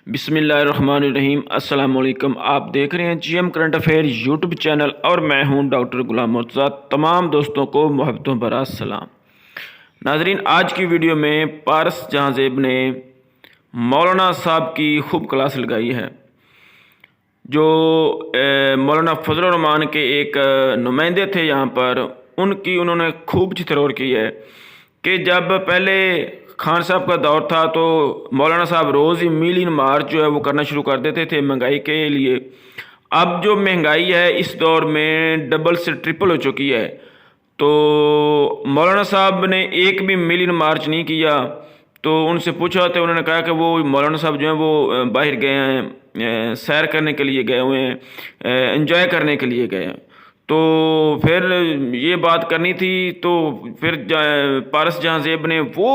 بسم اللہ الرحمن الرحیم۔ السلام علیکم، آپ دیکھ رہے ہیں G M current affair YouTube channel اور میں ہوں ڈاکٹر غلام مرتضیٰ۔ تمام دوستوں کو محبتوں بھرا سلام۔ ناظرین، آج کی ویڈیو میں پارس جہاں زیب نے مولانا صاحب کی خوب کلاس لگائی ہے، جو مولانا فضل الرحمان کے ایک نمائندے تھے یہاں پر، انہوں نے خوب چترور کی ہے کہ جب پہلے خان صاحب کا دور تھا تو مولانا صاحب روز ہی میلین مارچ جو ہے وہ کرنا شروع کر دیتے تھے مہنگائی کے لیے۔ اب جو مہنگائی ہے اس دور میں ڈبل سے ٹرپل ہو چکی ہے، تو مولانا صاحب نے ایک بھی میلین مارچ نہیں کیا۔ تو ان سے پوچھا تو انہوں نے کہا کہ وہ مولانا صاحب جو ہیں وہ باہر گئے ہیں، سیر کرنے کے لیے گئے ہوئے ہیں، انجوائے کرنے کے لیے گئے ہیں۔ تو پھر یہ بات کرنی تھی، تو پھر پارس جہاں زیب نے وہ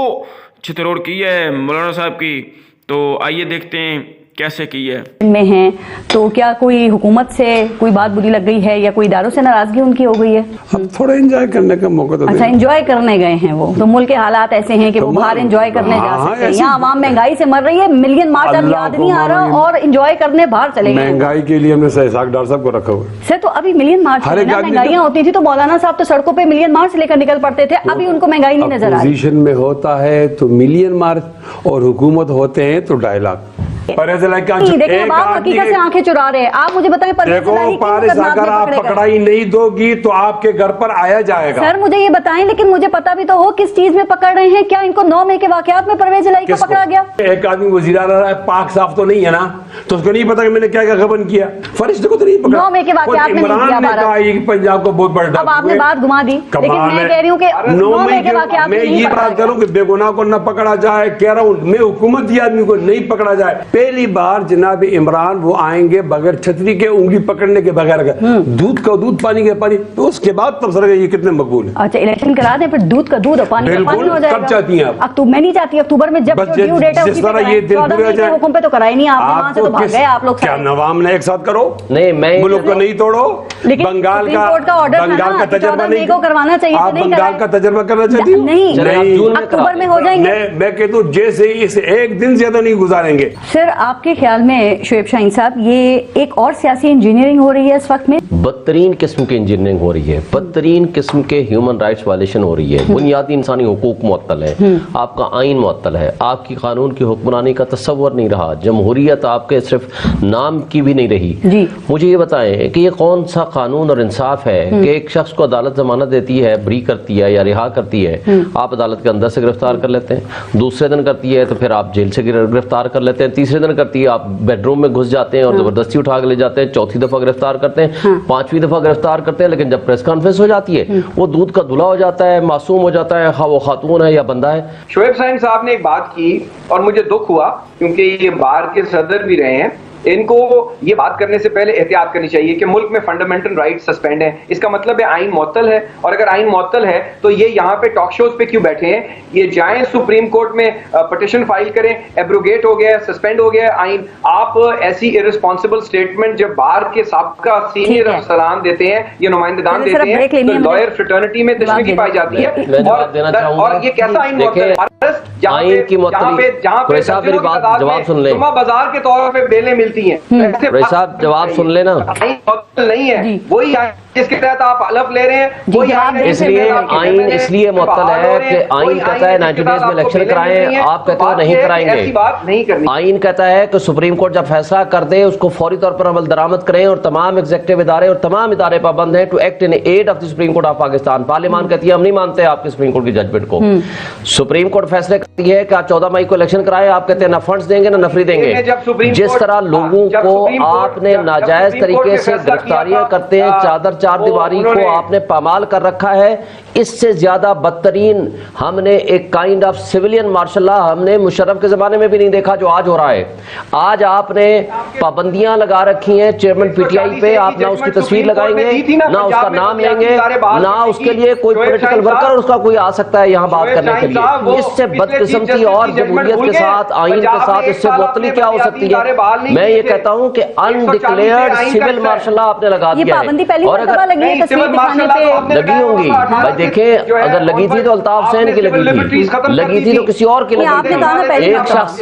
چتروڑ کی ہے مولانا صاحب کی، تو آئیے دیکھتے ہیں کیسے کی ہے۔ میں ہیں تو کیا کوئی حکومت سے کوئی بات بری لگ گئی ہے یا کوئی اداروں سے ناراضگی ان کی ہو گئی ہے؟ اب تھوڑا انجوائے کرنے کا موقع تو اچھا، انجوائے کرنے گئے ہیں وہ، تو ملک کے حالات ایسے ہیں کہ وہ باہر انجوائے کرنے جا سکتے ہیں، یہاں عوام مہنگائی سے مر رہی ہے، ملین مارچ اب یاد نہیں آ رہا اور انجوائے کرنے باہر چلے گئے۔ مہنگائی کے لیے ہم نے اسحاق ڈار صاحب کو رکھا ہوا ہے سر، تو ابھی ملین مارچ مہنگائیاں ہوتی تھی تو مولانا صاحب تو سڑکوں پہ ملین مارچ لے کر نکل پڑتے تھے، ابھی ان کو مہنگائی نہیں نظر آ رہی۔ اپوزیشن میں ہوتا ہے تو ملین مارچ اور حکومت ہوتے ہیں تو 2.5 لاکھ۔ دیکھیں اب آپ حقیقت سے آنکھیں چرا رہے ہیں، آپ مجھے بتائیں دیکھو پارس، اگر آپ پکڑائی نہیں دو گی تو آپ کے گھر پر آیا جائے گا۔ سر مجھے یہ بتائیں، لیکن مجھے پتا بھی تو ہو کس چیز میں پکڑ رہے ہیں، کیا ان کو 9 مئی کے واقعات میں پرویز الہی کو پکڑا گیا؟ ایک آدمی وزیر اعلیٰ رہا ہے، پاک صاف تو نہیں ہے نا، تو اس کو نہیں پتا کہ میں نے کیا کیا غبن کیا، فرشتے کو تو نہیں پکڑا۔ 9 مئی کے واقعات میں نہیں کیا عمران نے کہا یہ پنجاب کو بہت بڑا، اب آپ نے بات گھما دی، لیکن میں کہہ رہی ہوں کہ 9 مئی کے واقعات میں یہ بات کروں کہ بے گناہ کو نہ پکڑا جائے، کہہ رہا ہوں میں حکومتی آدمی کو نہیں پکڑا جائے۔ پہلی بار جناب عمران وہ آئیں گے بغیر چھتری کے، انگلی پکڑنے کے بغیر، دودھ کا دودھ پانی کا پانی، تو اس کے بعد تب سر یہ کتنے مقبول ہیں۔ اچھا، الیکشن کرا دیں پھر دودھ کا دودھ اور پانی کا پانی ہو جائے گا۔ کب چاہتی ہیں آپ؟ اکتوبر میں نہیں چاہتی، اکتوبر میں جب ڈیو ڈیٹ ہے اسی پہ کرائیں، 14 مئی کے حکم پہ تو کرائی نہیں آپ نے، وہاں سے تو بھاگ گئے آپ لوگ۔ کیا نوام نے ایک ساتھ کرو؟ نہیں، میں ملک کو نہیں توڑو، بنگال کا تجربہ نہیں کروانا چاہیے، آپ بنگال کا تجربہ کرنا چاہتی ہو؟ نہیں، اکتوبر میں ہو جائیں گے۔ میں کہتا ہوں جیسے اس ایک دن زیادہ نہیں گزاریں گے۔ سر آپ کے خیال میں شعیب شاہین صاحب، یہ ایک اور سیاسی انجینئرنگ ہو رہی ہے اس وقت میں؟ بدترین قسم کی انجینئرنگ ہو رہی ہے، بدترین قسم کے ہیومن رائٹس وائلیشن ہو رہی ہے، بنیادی انسانی حقوق معطل ہے، آپ کا آئین معطل ہے، آپ کی قانون کی حکمرانی کا تصور نہیں رہا، جمہوریت آپ کے صرف نام کی بھی نہیں رہی۔ مجھے یہ بتائیں کہ یہ کون سا قانون اور انصاف ہے کہ ایک شخص کو عدالت ضمانت دیتی ہے، بری کرتی ہے یا رہا کرتی ہے، آپ عدالت کے اندر سے گرفتار کر لیتے ہیں، دوسرے دن کرتی ہے تو پھر آپ جیل سے گرفتار کر لیتے ہیں، تیسرے دن کرتی ہے آپ بیڈ روم میں گھس جاتے ہیں اور زبردستی اٹھا کے لے جاتے ہیں، چوتھی دفعہ گرفتار کرتے ہیں، 5ویں دفعہ گرفتار کرتے ہیں، لیکن جب پریس کانفرنس ہو جاتی ہے وہ دودھ کا دھلا ہو جاتا ہے، معصوم ہو جاتا ہے، خواہ وہ خاتون ہے یا بندہ ہے۔ شعیب شاہین صاحب نے ایک بات کی اور مجھے دکھ ہوا، کیونکہ یہ بار کے صدر بھی رہے ہیں، ان کو یہ بات کرنے سے پہلے احتیاط کرنی چاہیے کہ ملک میں فنڈامنٹل رائٹ سسپینڈ ہیں، اس کا مطلب ہے آئین معطل ہے، اور اگر آئین معطل ہے تو یہ یہاں پہ ٹاک شوز پہ کیوں بیٹھے ہیں؟ یہ جائیں سپریم کورٹ میں پٹیشن فائل کریں، ایبروگیٹ ہو گیا ہے، سسپینڈ ہو گیا ہے آئین۔ آپ ایسی ارسپانسبل سٹیٹمنٹ جب بار کے سابقہ سینئر افسران دیتے ہیں، یہ نمائندگان دیتے ہیں، تو لائر فریٹرنٹی میں تشویشی پائی جاتی ہے۔ اور یہ کیسا آئین معطل ہے؟ آئین کی معطلی، کوئی صاحب میری بات جواب سن لیں، جمعہ بازار کے طور پہ بیلیں ملتی ہیں، رئیس صاحب جواب سن لینا۔ نہیں ہے وہی جس کے تحت آپ حلف لے رہے ہیں، وہی اس لیے آئین اس لیے معطل ہے کہ آئین کہتا ہے 90 ڈیز میں الیکشن کرائیں، آپ کہتے ہو نہیں کرائیں گے۔ آئین کہتا ہے کہ سپریم کورٹ جب فیصلہ کر دے اس کو فوری طور پر عمل درآمد کریں، اور تمام ایگزیکٹو ادارے اور تمام ادارے پابند ہیں to act in aid of the Supreme Court of Pakistan. پارلیمان کہتی ہے ہم نہیں مانتے آپ کے سپریم کورٹ کی ججمنٹ کو۔ سپریم کورٹ فیصلے کرتی ہے کہ آپ 14 مئی کو الیکشن کرائیں، آپ کہتے ہیں نہ فنڈز دیں گے نہ نفری دیں گے۔ جس طرح لوگوں کو آپ نے ناجائز طریقے سے گرفتاریاں کرتے ہیں، چادر چار دیواری کو آپ نے پامال کر رکھا ہے، اس سے زیادہ بدترین ہم نے ایک kind of civilian martial law ہم نے مشرف کے زمانے میں بھی نہیں دیکھا جو آج ہو رہا ہے۔ آج آپ نے پابندیاں لگا رکھی ہیں چیئرمین پی ٹی آئی پہ، آپ نہ اس کی تصویر لگائیں گے، نہ اس کا نام لیں گے، نہ اس کے لیے کوئی پولیٹیکل ورکر اس کا کوئی آ سکتا ہے یہاں بات کرنے کے لیے۔ اس سے بدقسمتی اور جمہوریت کے ساتھ، آئین کے ساتھ اس سے معطلی کیا ہو سکتی ہے؟ میں یہ کہتا ہوں کہ انڈکلیئرڈ سول مارشل لا آپ نے لگا دیا ہے، اور اگر لگی ہوں گی بھائی دیکھیں، اگر لگی تھی تو الطاف حسین کی لگی تھی تو کسی اور کی لگی تھی۔ ایک شخص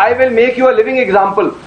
I will make you a living example